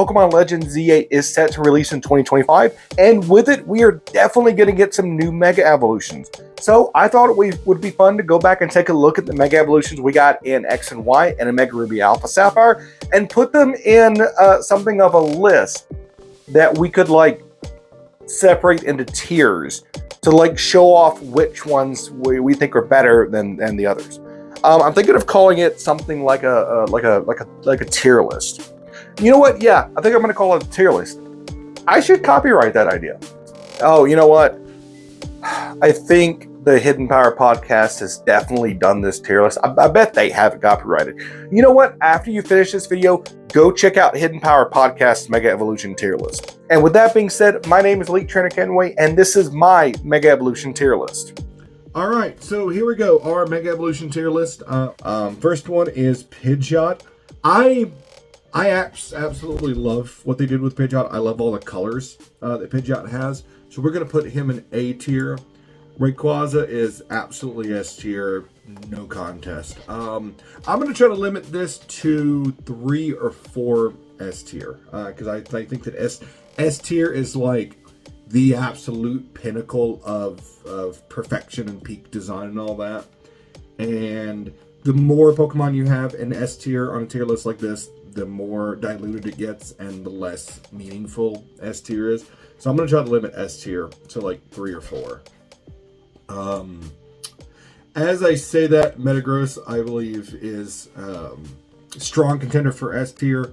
Pokemon Legends Z8 is set to release in 2025, and with it, we are definitely going to get some new Mega Evolutions. So I thought it would be fun to go back and take a look at the Mega Evolutions we got in X and Y and in Mega Ruby Alpha Sapphire, and put them in something of a list that we could separate into tiers to show off which ones we think are better than the others. I'm thinking of calling it something like a tier list. You know what? Yeah, I think I'm going to call it a tier list. I should copyright that idea. Oh, you know what? I think the Hidden Power Podcast has definitely done this tier list. I bet they have it copyrighted. You know what? After you finish this video, go check out Hidden Power Podcast's Mega Evolution tier list. And with that being said, my name is Elite Trainer Kenway, and this is my Mega Evolution tier list. All right, so here we go. Our Mega Evolution tier list. First one is Pidgeot. I absolutely love what they did with Pidgeot. I love all the colors that Pidgeot has. So we're going to put him in A tier. Rayquaza is absolutely S tier, no contest. I'm going to try to limit this to 3 or 4 S tier, because I think that S tier is like the absolute pinnacle of perfection and peak design and all that. And the more Pokemon you have in S tier on a tier list like this, the more diluted it gets and the less meaningful S tier is. So I'm going to try to limit S tier to 3 or 4. As I say that, Metagross, I believe, is a strong contender for S tier,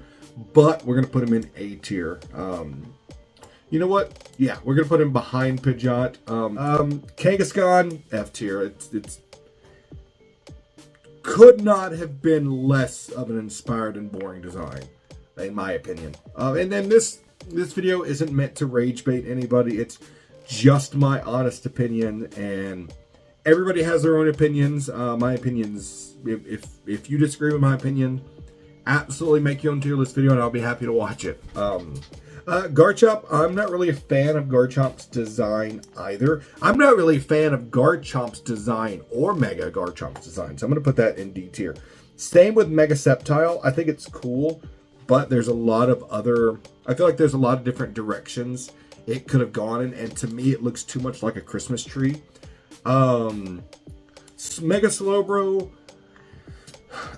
but we're going to put him in A tier. You know what? Yeah, we're going to put him behind Pidgeot. Kangaskhan, F tier. It's could not have been less of an inspired and boring design, in my opinion. And then this video isn't meant to rage bait anybody. It's just my honest opinion, and everybody has their own opinions. My opinions, if you disagree with my opinion, absolutely make your own tier list video, and I'll be happy to watch it. Garchomp, I'm not really a fan of Garchomp's design either. I'm not really a fan of Garchomp's design or Mega Garchomp's design, so I'm going to put that in D tier. Same with Mega Sceptile. I think it's cool, but there's a lot of other... I feel like there's a lot of different directions it could have gone in, and to me it looks too much like a Christmas tree. Mega Slowbro,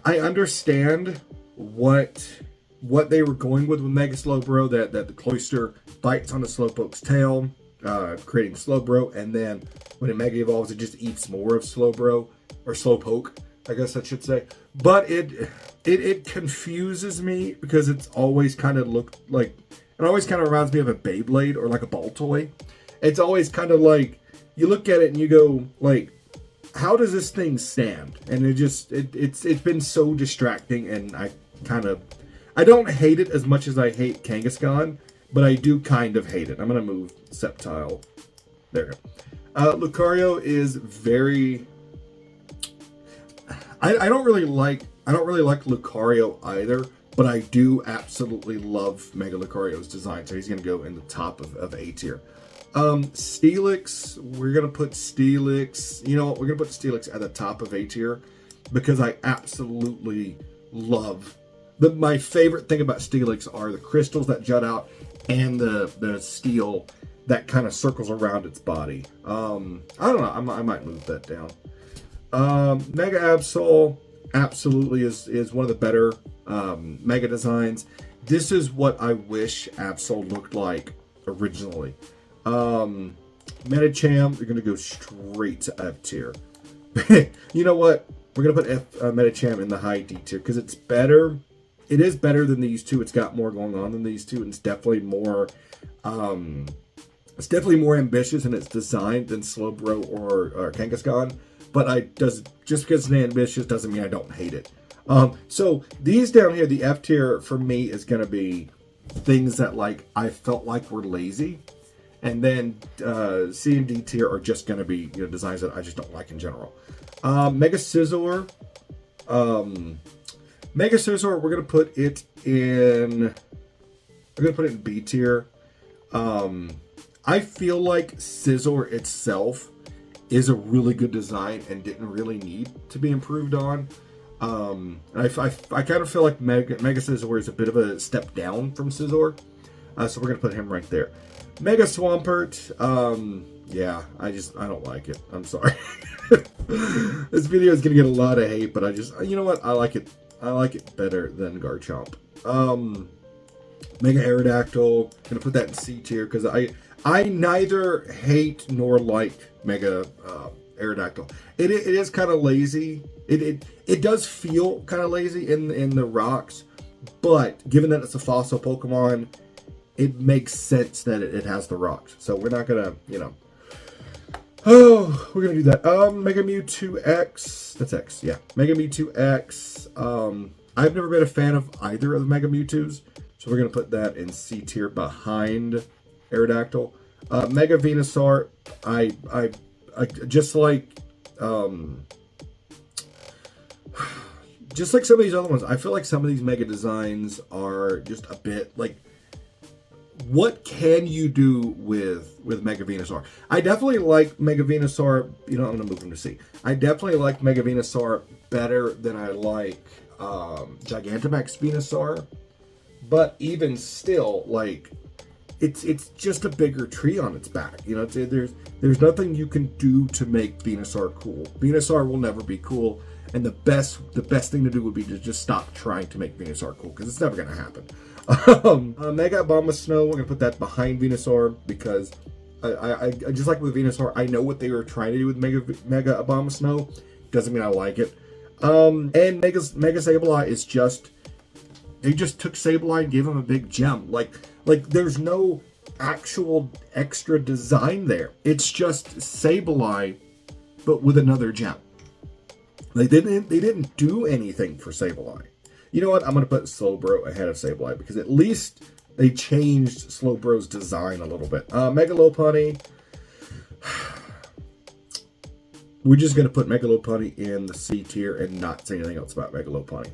I understand what they were going with Mega Slowbro, that the Cloyster bites on the Slowpoke's tail, creating Slowbro, and then when it Mega Evolves, it just eats more of Slowbro, or Slowpoke, I guess I should say. But it confuses me, because it's always kind of looked like... It always kind of reminds me of a Beyblade or like a ball toy. It's always kind of like, you look at it and you go, how does this thing stand? And it's been so distracting, and I don't hate it as much as I hate Kangaskhan, but I do kind of hate it. I'm going to move Sceptile. There we go. Lucario is very... I don't really like Lucario either. But I do absolutely love Mega Lucario's design, so he's going to go in the top of A tier. Steelix, we're going to put Steelix... You know what? We're going to put Steelix at the top of A tier, because I absolutely love... My favorite thing about Steelix are the crystals that jut out and the steel that kind of circles around its body. I don't know. I might move that down. Mega Absol absolutely is one of the better... Mega designs. This is what I wish Absol looked like originally. Medicham, we're going to go straight to F tier. You know what? We're going to put Medicham in the high D tier, because it's better. It is better than these two. It's got more going on than these two, and it's definitely more ambitious in its design than Slowbro or Kangaskhan. But just because it's ambitious doesn't mean I don't hate it. So these down here, the F tier for me is going to be things that I felt like were lazy, and then C and D tier are just going to be designs that I just don't like in general. Mega Scizor, we're going to put it in B tier. I feel like Scizor itself is a really good design and didn't really need to be improved on. And I kind of feel like Mega Scizor is a bit of a step down from Scizor. So we're going to put him right there. Mega Swampert, yeah, I don't like it. I'm sorry. This video is going to get a lot of hate, but you know what? I like it. I like it better than Garchomp. Mega Aerodactyl, going to put that in C tier because I neither hate nor like Mega Aerodactyl. It is kind of lazy. It does feel kind of lazy in the rocks, but given that it's a fossil Pokemon, it makes sense that it has the rocks. So we're not gonna, we're gonna do that. Mega Mewtwo X. That's X, yeah. Mega Mewtwo X. I've never been a fan of either of the Mega Mewtwo's, so we're gonna put that in C tier behind Aerodactyl. Mega Venusaur. I just like some of these other ones. I feel like some of these Mega designs are just a bit like, what can you do with Mega Venusaur? I definitely like Mega Venusaur. I'm going to move him to C. I definitely like Mega Venusaur better than I like Gigantamax Venusaur. But even still, like, it's just a bigger tree on its back. There's nothing you can do to make Venusaur cool. Venusaur will never be cool. And the best thing to do would be to just stop trying to make Venusaur cool, because it's never going to happen. Mega Abomasnow, we're going to put that behind Venusaur because I just like with Venusaur, I know what they were trying to do with Mega Abomasnow. Doesn't mean I like it. And Mega Sableye is just, they just took Sableye and gave him a big gem. Like there's no actual extra design there. It's just Sableye, but with another gem. Like they didn't do anything for Sableye. You know what? I'm going to put Slowbro ahead of Sableye because at least they changed Slowbro's design a little bit. Mega Lopunny. We're just going to put Mega Lopunny in the C tier and not say anything else about Mega Lopunny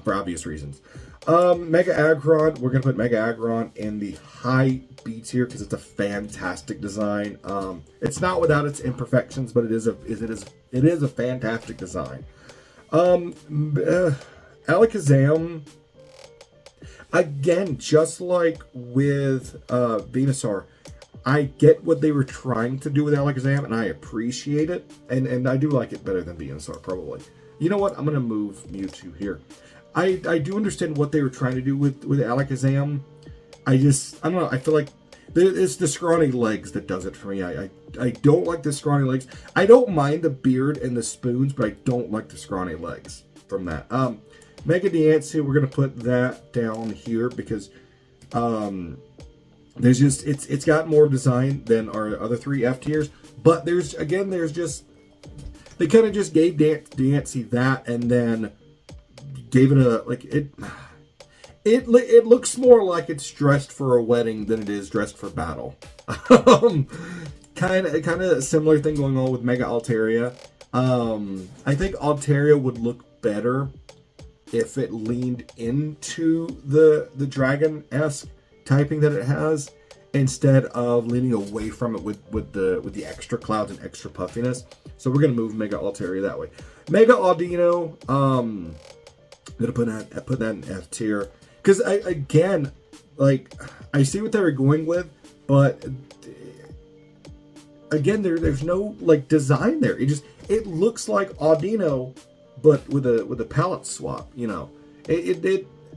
for obvious reasons. Mega Aggron. We're going to put Mega Aggron in the high B tier because it's a fantastic design. It's not without its imperfections, but it is a fantastic design. Alakazam, again, just like with Venusaur, I get what they were trying to do with Alakazam, and I appreciate it, and I do like it better than Venusaur, probably. You know what? I'm going to move Mewtwo here. I do understand what they were trying to do with Alakazam. I don't know, I feel like it's the scrawny legs that does it for me. I don't like the scrawny legs. I don't mind the beard and the spoons, but I don't like the scrawny legs from that. Mega Diancie, we're going to put that down here because there's just, it's got more design than our other three F tiers, but they kind of just gave Diancie that and then gave it a, like, it looks more like it's dressed for a wedding than it is dressed for battle. Kind of a similar thing going on with Mega Altaria. I think Altaria would look better if it leaned into the dragon-esque typing that it has, instead of leaning away from it with the extra clouds and extra puffiness. So we're gonna move Mega Altaria that way. Mega Audino, I'm gonna put that in F tier because I see what they were going with, but again, there's no like design there. It looks like Audino, but with a palette swap.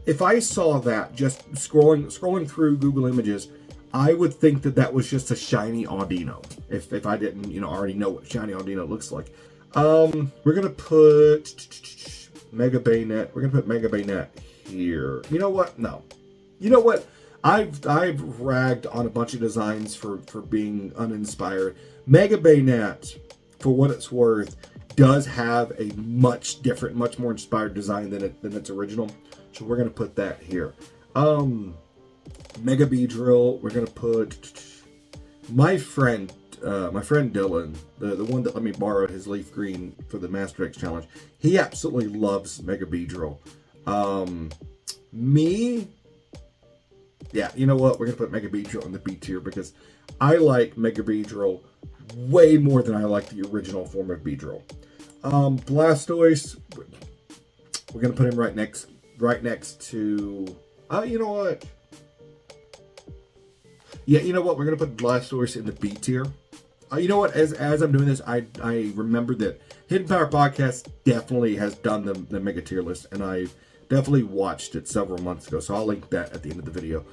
If I saw that just scrolling through Google Images, I would think that was just a shiny Audino. If I didn't already know what shiny Audino looks like. We're gonna put Mega Bayonet. We're gonna put Mega Bayonet here. You know what? No. You know what? I've ragged on a bunch of designs for being uninspired. Mega Bayonet, for what it's worth, does have a much different, much more inspired design than its original. So we're gonna put that here. Mega Beedrill, we're gonna put my friend Dylan, the one that let me borrow his leaf green for the Master X challenge. He absolutely loves Mega Beedrill. Yeah, you know what? We're gonna put Mega Beedrill in the B tier because I like Mega Beedrill way more than I like the original form of Beedrill. Blastoise, We're gonna put him right next to. You know what? Yeah, you know what? We're gonna put Blastoise in the B tier. You know what? As I'm doing this, I remembered that Hidden Power Podcast definitely has done the mega tier list, and I definitely watched it several months ago. So I'll link that at the end of the video.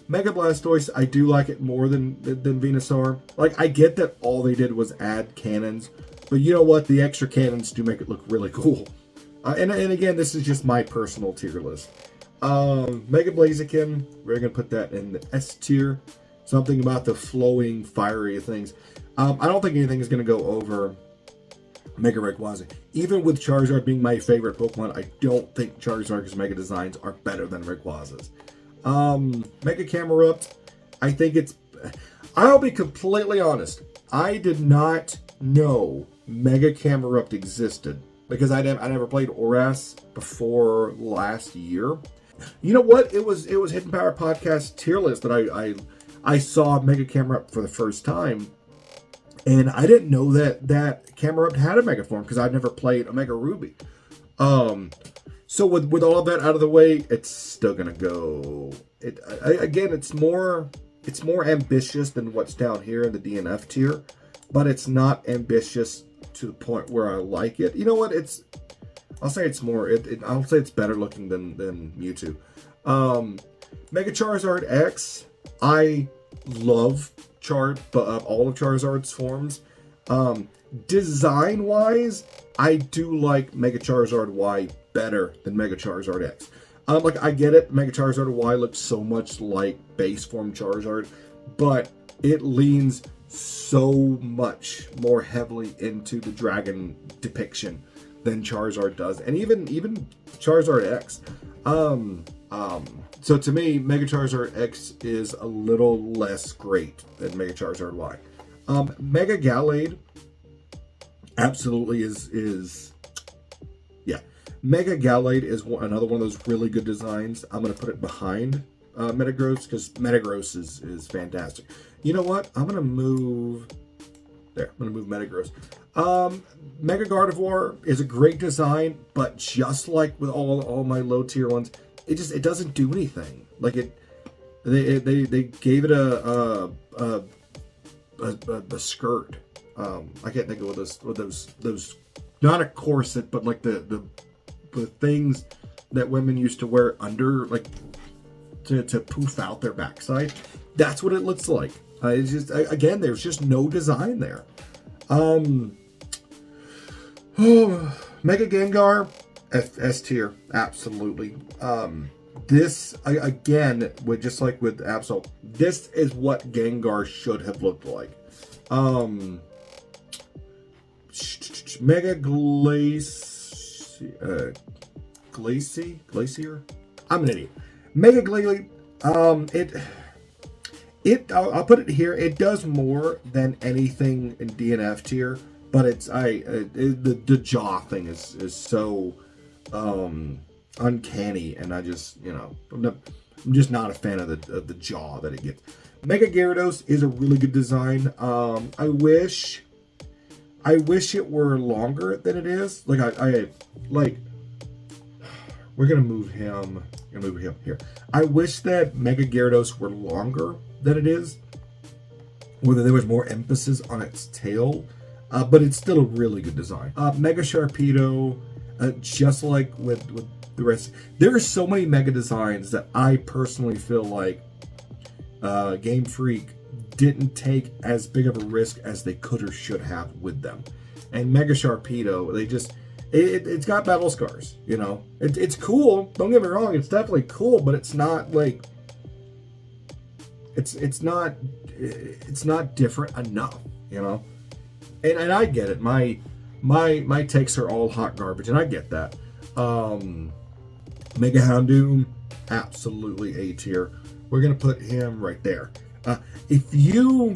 Mega Blastoise, I do like it more than Venusaur. Like, I get that all they did was add cannons, but you know what? The extra cannons do make it look really cool. And again, this is just my personal tier list. Mega Blaziken, we're gonna put that in the S tier. Something about the flowing, fiery things. I don't think anything is gonna go over Mega Rayquaza. Even with Charizard being my favorite Pokemon, I don't think Charizard's Mega designs are better than Rayquaza's. Mega Camerupt, I think it's... I'll be completely honest. I did not know Mega Camerupt existed because I never played Oras before last year. You know what? It was Hidden Power Podcast tier list that I saw Mega Camerupt for the first time, and I didn't know that Camerupt had a Mega form because I've never played Omega Ruby. So with all of that out of the way, it's still gonna go. It's more ambitious than what's down here in the DNF tier, but it's not ambitious to the point where I like it. You know what? I'll say it's more. I'll say it's better looking than Mewtwo. Mega Charizard X. I love all of Charizard's forms. Design wise, I do like Mega Charizard Y better than Mega Charizard X. Like, I get it, Mega Charizard Y looks so much like base form Charizard, but it leans so much more heavily into the dragon depiction than Charizard does, and even Charizard X. So to me, Mega Charizard X is a little less great than Mega Charizard Y. Mega Gallade absolutely is yeah. Mega Gallade is another one of those really good designs. I'm gonna put it behind Metagross because Metagross is fantastic. You know what? I'm gonna move there. I'm gonna move Metagross. Mega Gardevoir is a great design, but just like with all my low tier ones, it doesn't do anything. Like they gave it a skirt. I can't think of what those not a corset, but like the things that women used to wear under, like to poof out their backside. That's what it looks like. It's just, again, there's just no design there. Mega Gengar, S tier, absolutely. This, again, just like with Absol, this is what Gengar should have looked like. Mega Glacier? I'm an idiot. Mega Glalie, I'll put it here. It does more than anything in DNF tier, but the jaw thing is so uncanny, and I just, I'm just not a fan of the jaw that it gets. Mega Gyarados is a really good design. I wish it were longer than it is. Like we're gonna move him. Here. I wish that Mega Gyarados were longer than it is, whether there was more emphasis on its tail, but it's still a really good design. Mega Sharpedo, just like with the rest, there are so many Mega designs that I personally feel like Game Freak didn't take as big of a risk as they could or should have with them. And Mega Sharpedo, it's got battle scars, It's cool. Don't get me wrong. It's definitely cool, but it's not like it's not different enough, And I get it. My takes are all hot garbage, and I get that. Mega Houndoom, absolutely A tier. We're gonna put him right there. If you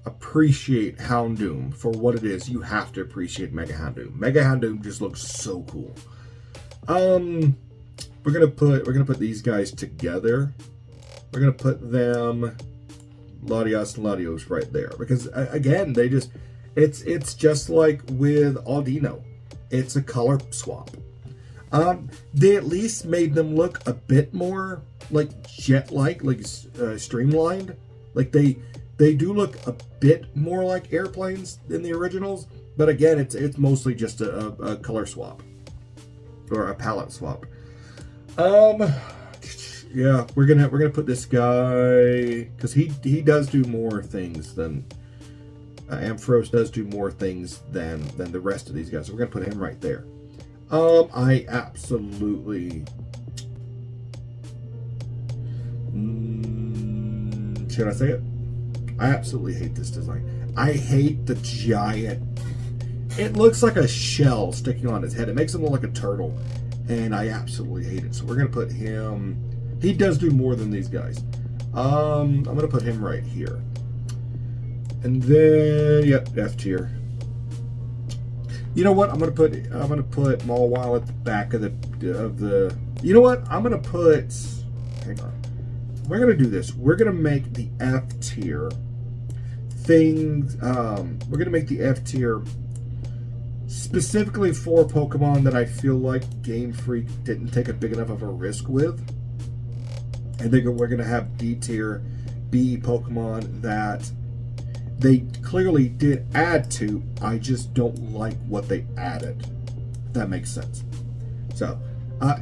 appreciate Houndoom for what it is, you have to appreciate Mega Houndoom. Mega Houndoom just looks so cool. We're gonna put these guys together. We're gonna put them Latios and Latios right there because again, It's just like with Audino. It's a color swap. They at least made them look a bit more like jet-like, like streamlined. Like they do look a bit more like airplanes than the originals. But again, it's mostly just a color swap or a palette swap. Yeah, we're gonna put this guy because he does do more things than Ampharos does do more things than the rest of these guys. So we're gonna put him right there. I absolutely should I say it? I absolutely hate this design. I hate the giant. It looks like a shell sticking on his head. It makes him look like a turtle, and I absolutely hate it. So we're gonna put him. He does do more than these guys. I'm gonna put him right here, and then yep, F tier. You know what? I'm gonna put Mawile at the back of the. You know what? I'm gonna put. Hang on. We're gonna do this. We're gonna make the F tier things. We're gonna make the F tier specifically for Pokemon that I feel like Game Freak didn't take a big enough of a risk with. And then we're gonna have D tier B Pokemon that they clearly did add to. I just don't like what they added. If that makes sense. So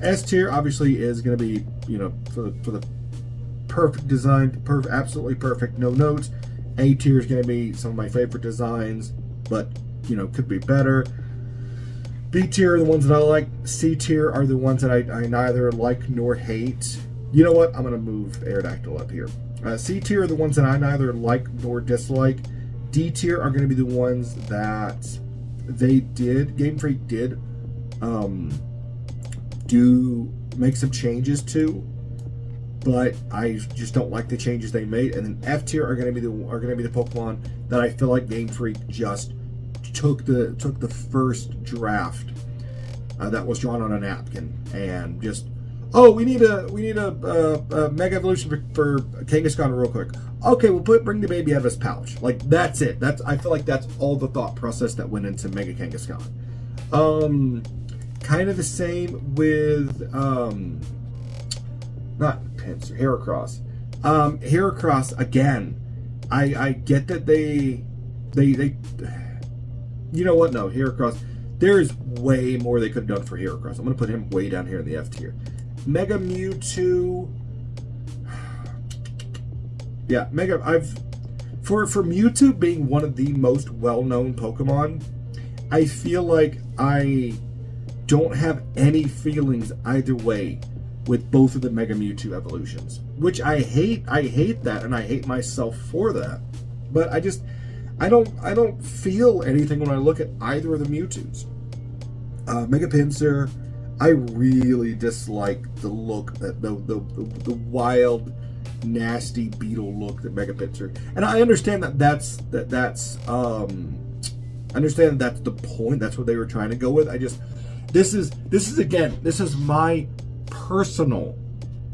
S tier obviously is going to be, for the perfect design, absolutely perfect, no notes. A tier is going to be some of my favorite designs, but could be better. B tier are the ones that I like. C tier are the ones that I neither like nor hate. You know what? I'm going to move Aerodactyl up here. C tier are the ones that I neither like nor dislike. D tier are going to be the ones that Game Freak did do make some changes to, but I just don't like the changes they made. And then F tier are going to be the Pokemon that I feel like Game Freak just took the first draft that was drawn on a napkin and just. Oh, we need a Mega Evolution for Kangaskhan real quick. Okay, we'll bring the baby out of his pouch. Like that's it. I feel like that's all the thought process that went into Mega Kangaskhan. Kind of the same with not Pinsir, Heracross. Heracross again. I get that they you know what? No, Heracross. There is way more they could have done for Heracross. I'm gonna put him way down here in the F tier. Mega Mewtwo. Yeah, for Mewtwo being one of the most well-known Pokemon, I feel like I don't have any feelings either way with both of the Mega Mewtwo evolutions, which I hate. I hate that, and I hate myself for that. But I don't feel anything when I look at either of the Mewtwo's. Mega Pinsir. I really dislike the look, the wild, nasty beetle look that Mega Pinsir. And I understand that's the point. That's what they were trying to go with. This is my personal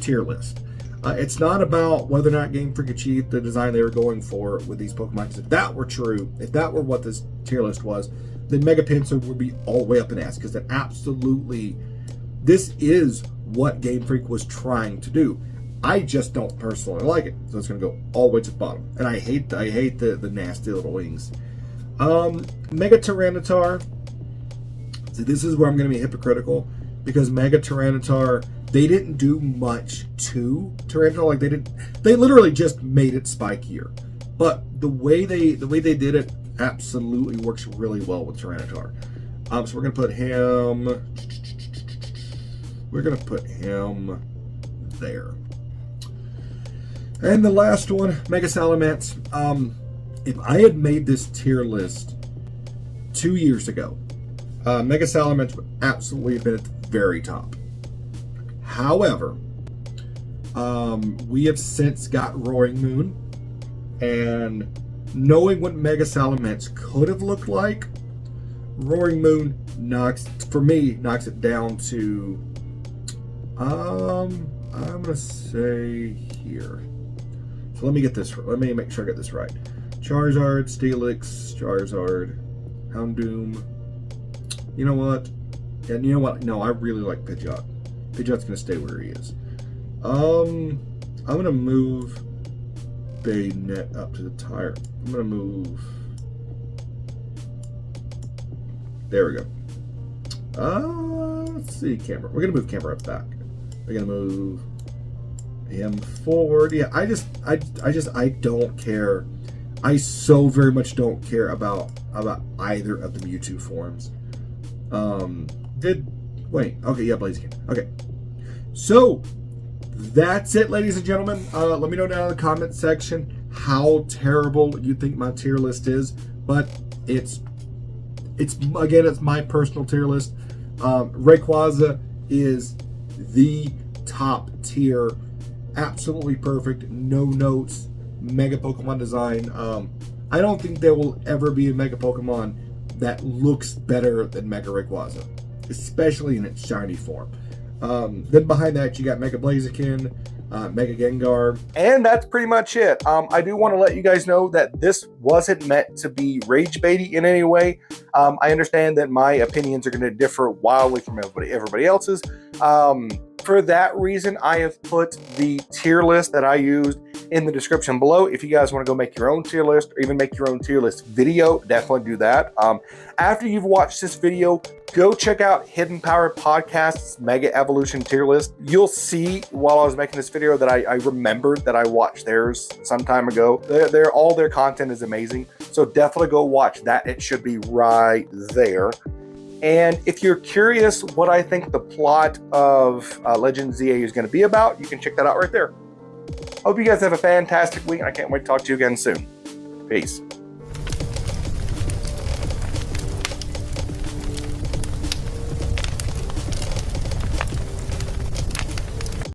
tier list. It's not about whether or not Game Freak achieved the design they were going for with these Pokemon. Because if that were true, if that were what this tier list was, then Mega Pinsir would be all the way up in S, because it absolutely. This is what Game Freak was trying to do. I just don't personally like it, so it's going to go all the way to the bottom. And I hate the nasty little wings. Mega Tyranitar. So this is where I'm going to be hypocritical, because Mega Tyranitar, they didn't do much to Tyranitar. Like they literally just made it spikier. But the way they did it absolutely works really well with Tyranitar. So we're going to put him. We're going to put him there. And the last one, Mega Salamence. If I had made this tier list 2 years ago, Mega Salamence would absolutely have been at the very top. However, we have since got Roaring Moon, and knowing what Mega Salamence could have looked like, Roaring Moon knocks it down to I'm gonna say here. So let me make sure I get this right. Charizard, Steelix, Charizard, Houndoom. You know what? And you know what? No, I really like Pidgeot. Pidgeot's gonna stay where he is. I'm gonna move Bayonet up to the tire. I'm gonna move. There we go. Let's see, Camera. We're gonna move Camera up back. We're gonna move him forward. Yeah, I don't care. I so very much don't care about either of the Mewtwo forms. Okay, yeah, Blaziken. Okay. So that's it, ladies and gentlemen. Let me know down in the comment section how terrible you think my tier list is. But it's my personal tier list. Rayquaza is the top tier, absolutely perfect, no notes, Mega Pokemon design. I don't think there will ever be a Mega Pokemon that looks better than Mega Rayquaza, especially in its shiny form. Then behind that, you got Mega Blaziken, Mega Gengar. And that's pretty much it. I do want to let you guys know that this wasn't meant to be rage baity in any way. I understand that my opinions are going to differ wildly from everybody else's. For that reason, I have put the tier list that I used in the description below. If you guys want to go make your own tier list or even make your own tier list video, definitely do that. After you've watched this video, go check out Hidden Power Podcast's Mega Evolution tier list. You'll see while I was making this video that I remembered that I watched theirs some time ago. All their content is amazing. So definitely go watch that. It should be right there. And if you're curious what I think the plot of Legend ZA is going to be about, you can check that out right there. Hope you guys have a fantastic week. I can't wait to talk to you again soon. Peace.